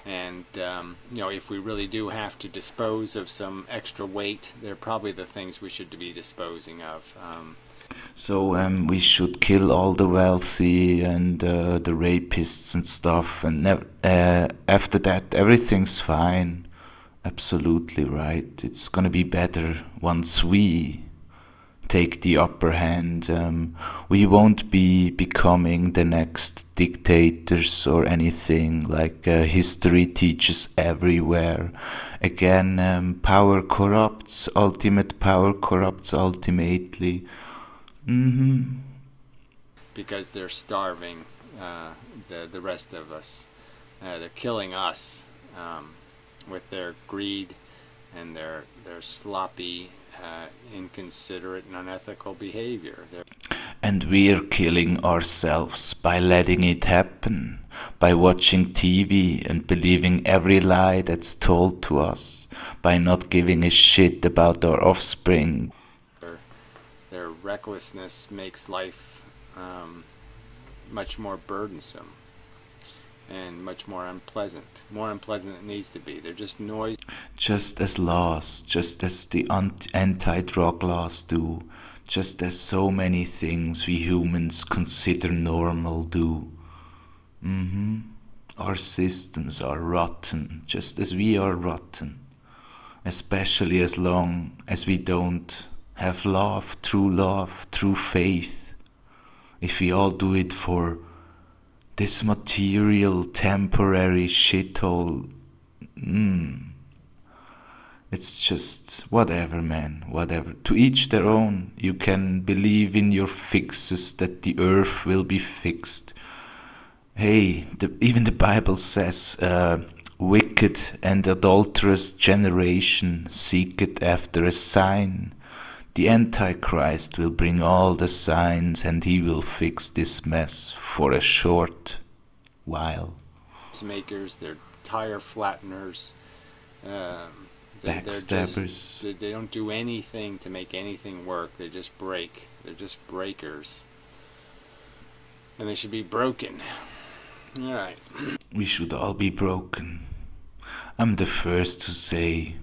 And if we really do have to dispose of some extra weight, they're probably the things we should be disposing of. So we should kill all the wealthy and the rapists and stuff, and after that everything's fine. Absolutely right. It's gonna be better once we take the upper hand. We won't be becoming the next dictators or anything like history teaches everywhere. Again, power corrupts, ultimate power corrupts ultimately. Because they're starving the rest of us. They're killing us with their greed and their sloppy, inconsiderate and unethical behavior. And we're killing ourselves by letting it happen, by watching TV and believing every lie that's told to us, by not giving a shit about our offspring. Their recklessness makes life much more burdensome and much more unpleasant than it needs to be. They're just noise. Just as laws, just as the anti-drug laws do, just as so many things we humans consider normal do. Our systems are rotten, just as we are rotten, especially as long as we don't have love, true faith. If we all do it for this material, temporary shithole, it's just whatever, man, whatever. To each their own. You can believe in your fixes that the earth will be fixed. Hey, even the Bible says, wicked and adulterous generation seeketh after a sign. The Antichrist will bring all the signs and he will fix this mess for a short while. Makers, they're tire flatteners, Backstabbers. They don't do anything to make anything work. They just break. They're just breakers. And they should be broken. Alright. We should all be broken. I'm the first to say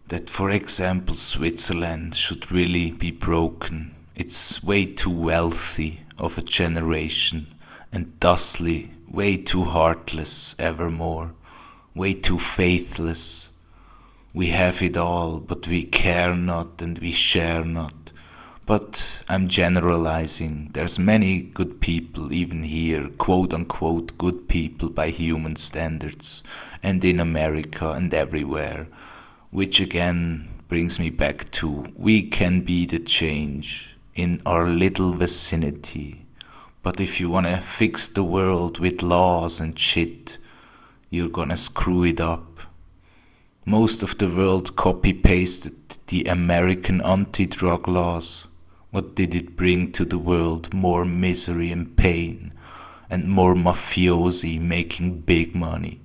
that, for example, Switzerland should really be broken. It's way too wealthy of a generation, and thusly way too heartless evermore, way too faithless. We have it all, but we care not and we share not. But I'm generalizing. There's many good people even here, quote unquote good people by human standards, and in America and everywhere. Which again brings me back to, we can be the change in our little vicinity. But if you wanna fix the world with laws and shit, you're gonna screw it up. Most of the world copy-pasted the American anti-drug laws. What did it bring to the world? More misery and pain, and more mafiosi making big money.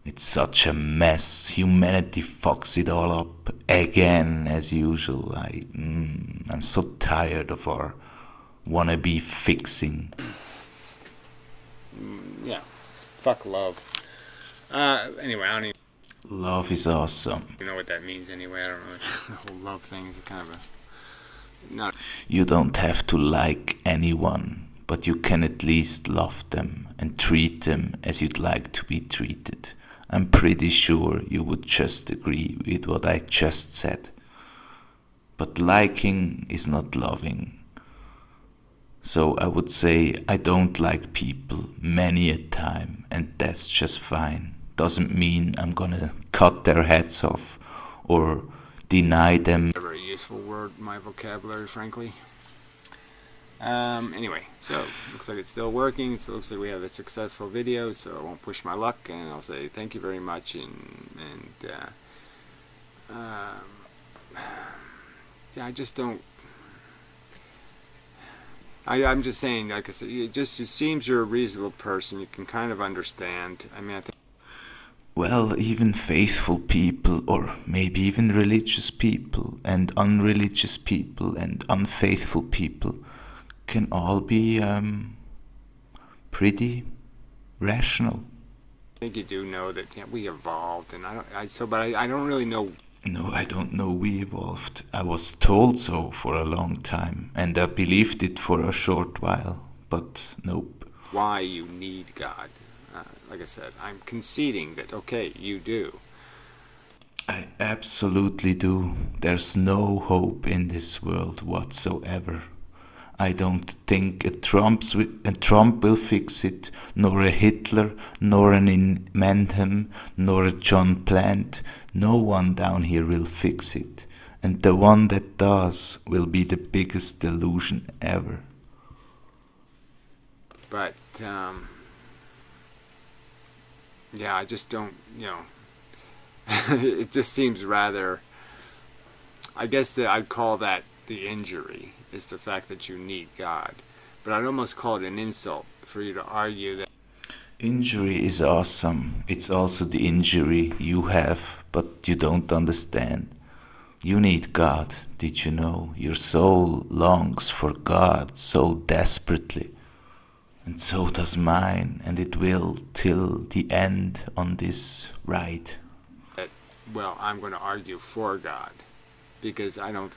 It's such a mess. Humanity fucks it all up again, as usual. I'm so tired of our wannabe fixing. Yeah, fuck love. Anyway, I don't even... Love is awesome. You know what that means anyway. I don't really... The whole love thing is kind of a... Not... You don't have to like anyone, but you can at least love them and treat them as you'd like to be treated. I'm pretty sure you would just agree with what I just said. But liking is not loving. So I would say I don't like people many a time, and that's just fine. Doesn't mean I'm gonna cut their heads off or deny them. A very useful word in my vocabulary, frankly. Anyway, so looks like it's still working. So it looks like we have a successful video. So I won't push my luck, and I'll say thank you very much. Yeah, I just don't. I'm just saying, like I said, it seems you're a reasonable person. You can kind of understand. I mean, I think. Well, even faithful people, or maybe even religious people, and unreligious people, and unfaithful people, can all be pretty rational. I think you do know that we evolved, and I don't really know. No, I don't know we evolved. I was told so for a long time, and I believed it for a short while, but nope. Why you need God. Like I said, I'm conceding that, okay, you do. I absolutely do. There's no hope in this world whatsoever. I don't think a Trump will fix it, nor a Hitler, nor an Inmendham, nor a John Plant. No one down here will fix it. And the one that does will be the biggest delusion ever. But, yeah, I just don't, it just seems rather, I guess that I'd call that the injury, is the fact that you need God. But I'd almost call it an insult for you to argue that. Injury is awesome. It's also the injury you have, but you don't understand. You need God, did you know? Your soul longs for God so desperately. And so does mine, and it will till the end on this ride. Well, I'm going to argue for God, because I don't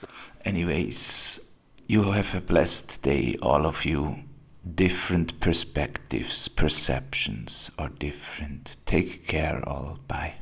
Anyways, you have a blessed day, all of you. Different perspectives, perceptions are different. Take care all. Bye.